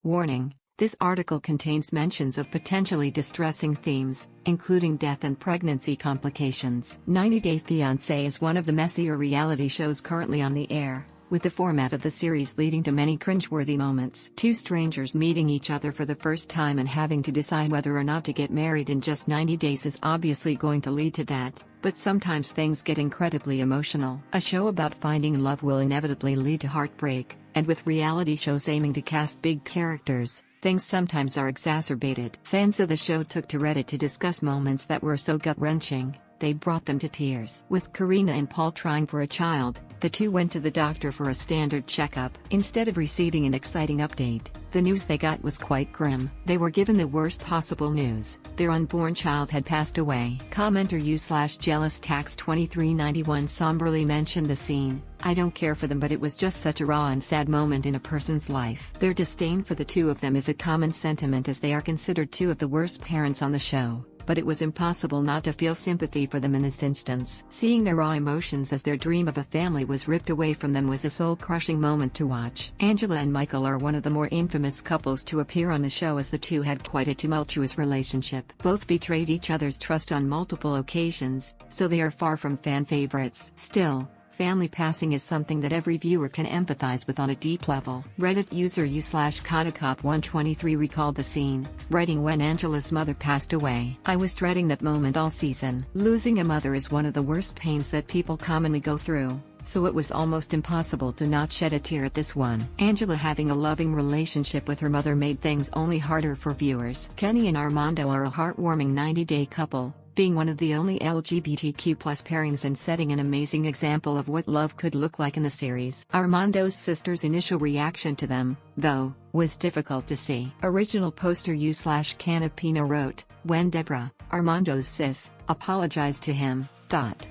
Warning: this article contains mentions of potentially distressing themes, including death and pregnancy complications. 90 Day Fiancé is one of the messier reality shows currently on the air, with the format of the series leading to many cringeworthy moments. Two strangers meeting each other for the first time and having to decide whether or not to get married in just 90 days is obviously going to lead to that, but sometimes things get incredibly emotional. A show about finding love will inevitably lead to heartbreak, and with reality shows aiming to cast big characters, things sometimes are exacerbated. Fans of the show took to Reddit to discuss moments that were so gut-wrenching, they brought them to tears. With Karina and Paul trying for a child, the two went to the doctor for a standard checkup. Instead of receiving an exciting update, the news they got was quite grim. They were given the worst possible news: their unborn child had passed away. Commenter u/jealous tax 2391 somberly mentioned the scene. "I don't care for them, but it was just such a raw and sad moment in a person's life." Their disdain for the two of them is a common sentiment, as they are considered two of the worst parents on the show, but it was impossible not to feel sympathy for them in this instance. Seeing their raw emotions as their dream of a family was ripped away from them was a soul-crushing moment to watch. Angela and Michael are one of the more infamous couples to appear on the show, as the two had quite a tumultuous relationship. Both betrayed each other's trust on multiple occasions, so they are far from fan favorites. Still, family passing is something that every viewer can empathize with on a deep level. Reddit user u/Kodakop123 recalled the scene, writing, "When Angela's mother passed away, I was dreading that moment all season. Losing a mother is one of the worst pains that people commonly go through, so it was almost impossible to not shed a tear at this one." Angela having a loving relationship with her mother made things only harder for viewers. Kenny and Armando are a heartwarming 90-day couple, being one of the only LGBTQ+ pairings and setting an amazing example of what love could look like in the series. Armando's sister's initial reaction to them, though, was difficult to see. Original poster u/Canapino wrote, "When Deborah, Armando's sis, apologized to him,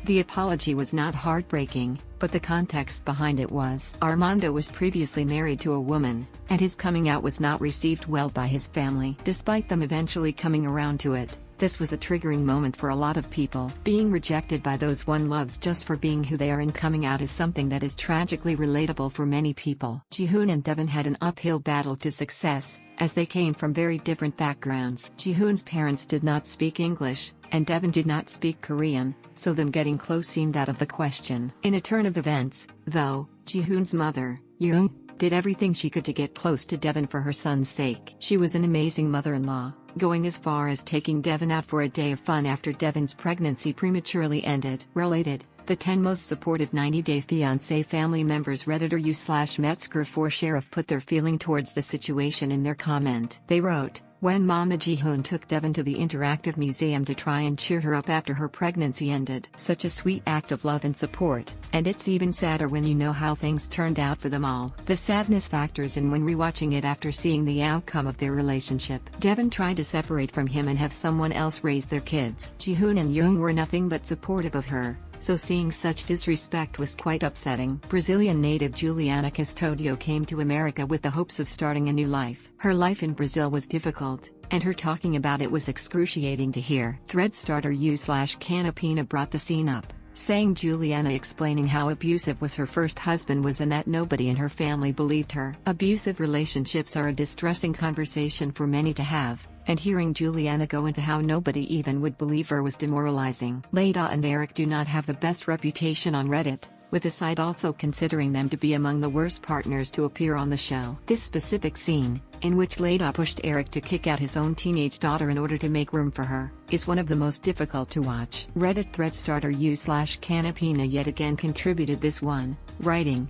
the apology was not heartbreaking, but the context behind it was. Armando was previously married to a woman, and his coming out was not received well by his family. Despite them eventually coming around to it, this was a triggering moment for a lot of people. Being rejected by those one loves just for being who they are and coming out is something that is tragically relatable for many people." Jihoon and Devin had an uphill battle to success, as they came from very different backgrounds. Jihoon's parents did not speak English, and Devin did not speak Korean, so them getting close seemed out of the question. In a turn of events, though, Jihoon's mother, Yoon, did everything she could to get close to Devin for her son's sake. She was an amazing mother-in-law, going as far as taking Devin out for a day of fun after Devin's pregnancy prematurely ended. Related, the 10 most supportive 90 Day Fiancé family members. Redditor u/Metzger4Sheriff put their feeling towards the situation in their comment. They wrote, "When Mama Jihoon took Devin to the interactive museum to try and cheer her up after her pregnancy ended. Such a sweet act of love and support, and it's even sadder when you know how things turned out for them all." The sadness factors in when rewatching it after seeing the outcome of their relationship. Devin tried to separate from him and have someone else raise their kids. Jihoon and Yoon were nothing but supportive of her, so seeing such disrespect was quite upsetting. Brazilian native Juliana Custodio came to America with the hopes of starting a new life. Her life in Brazil was difficult, and her talking about it was excruciating to hear. Thread starter u/Canapina brought the scene up, saying Juliana explaining how abusive was her first husband was and that nobody in her family believed her. Abusive relationships are a distressing conversation for many to have, and hearing Juliana go into how nobody even would believe her was demoralizing. Leda and Eric do not have the best reputation on Reddit, with the site also considering them to be among the worst partners to appear on the show. This specific scene, in which Leda pushed Eric to kick out his own teenage daughter in order to make room for her, is one of the most difficult to watch. Reddit thread starter u/Canapina yet again contributed this one, writing,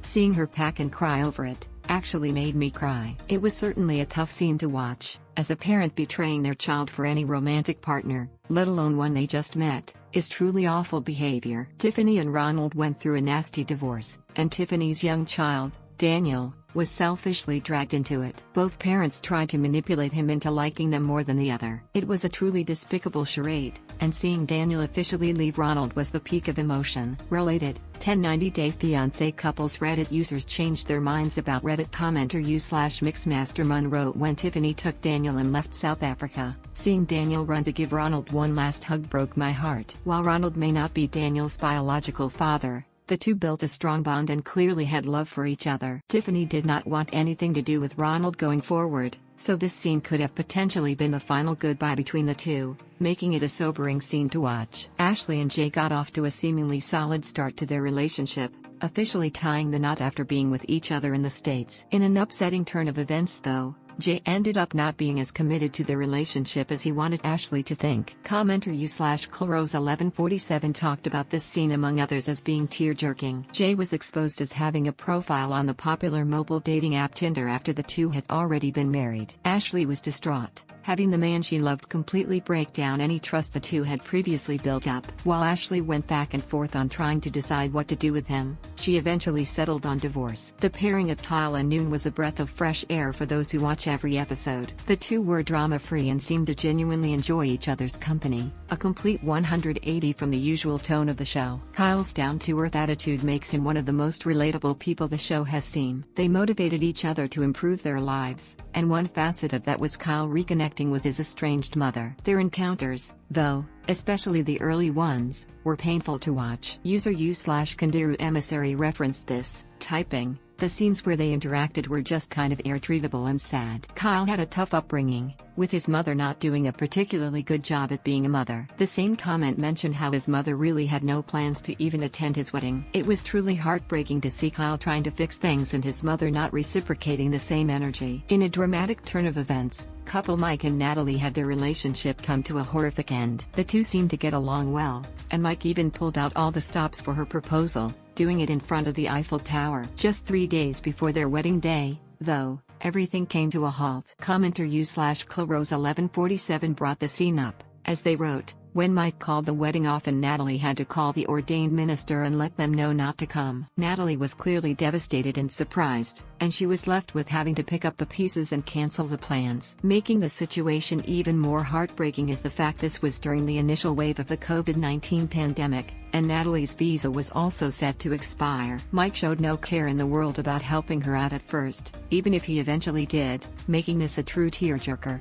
"Seeing her pack and cry over it actually made me cry. It was certainly a tough scene to watch, as a parent betraying their child for any romantic partner, let alone one they just met, is truly awful behavior." Tiffany and Ronald went through a nasty divorce, and Tiffany's young child, Daniel, was selfishly dragged into it. Both parents tried to manipulate him into liking them more than the other. It was a truly despicable charade, and seeing Daniel officially leave Ronald was the peak of emotion. Related, 10 90 Day Fiancé couples. Reddit users changed their minds about Reddit commenter u/Mixmastermun wrote, "When Tiffany took Daniel and left South Africa, seeing Daniel run to give Ronald one last hug broke my heart." While Ronald may not be Daniel's biological father, The two built a strong bond and clearly had love for each other. Tiffany did not want anything to do with Ronald going forward, so this scene could have potentially been the final goodbye between the two, making it a sobering scene to watch. Ashley and Jay got off to a seemingly solid start to their relationship, officially tying the knot after being with each other in the States. In an upsetting turn of events though, Jay ended up not being as committed to their relationship as he wanted Ashley to think. Commenter u/Clarose1147 talked about this scene among others as being tear-jerking. Jay was exposed as having a profile on the popular mobile dating app Tinder after the two had already been married. Ashley was distraught, having the man she loved completely break down any trust the two had previously built up. While Ashley went back and forth on trying to decide what to do with him, she eventually settled on divorce. The pairing of Kyle and Noon was a breath of fresh air for those who watch every episode. The two were drama-free and seemed to genuinely enjoy each other's company, a complete 180 from the usual tone of the show. Kyle's down-to-earth attitude makes him one of the most relatable people the show has seen. They motivated each other to improve their lives, and one facet of that was Kyle reconnecting with his estranged mother. Their encounters, though, especially the early ones, were painful to watch. User u/Kandiru Emissary referenced this, typing, "The scenes where they interacted were just kind of irretrievable and sad." Kyle had a tough upbringing, with his mother not doing a particularly good job at being a mother. The same comment mentioned how his mother really had no plans to even attend his wedding. It was truly heartbreaking to see Kyle trying to fix things and his mother not reciprocating the same energy. In a dramatic turn of events, couple Mike and Natalie had their relationship come to a horrific end. The two seemed to get along well, and Mike even pulled out all the stops for her proposal, doing it in front of the Eiffel Tower. Just 3 days before their wedding day, though, everything came to a halt. Commenter u/Clarose1147 brought the scene up, as they wrote, "When Mike called the wedding off and Natalie had to call the ordained minister and let them know not to come. Natalie was clearly devastated and surprised, and she was left with having to pick up the pieces and cancel the plans." Making the situation even more heartbreaking is the fact this was during the initial wave of the COVID-19 pandemic, and Natalie's visa was also set to expire. Mike showed no care in the world about helping her out at first, even if he eventually did, making this a true tearjerker.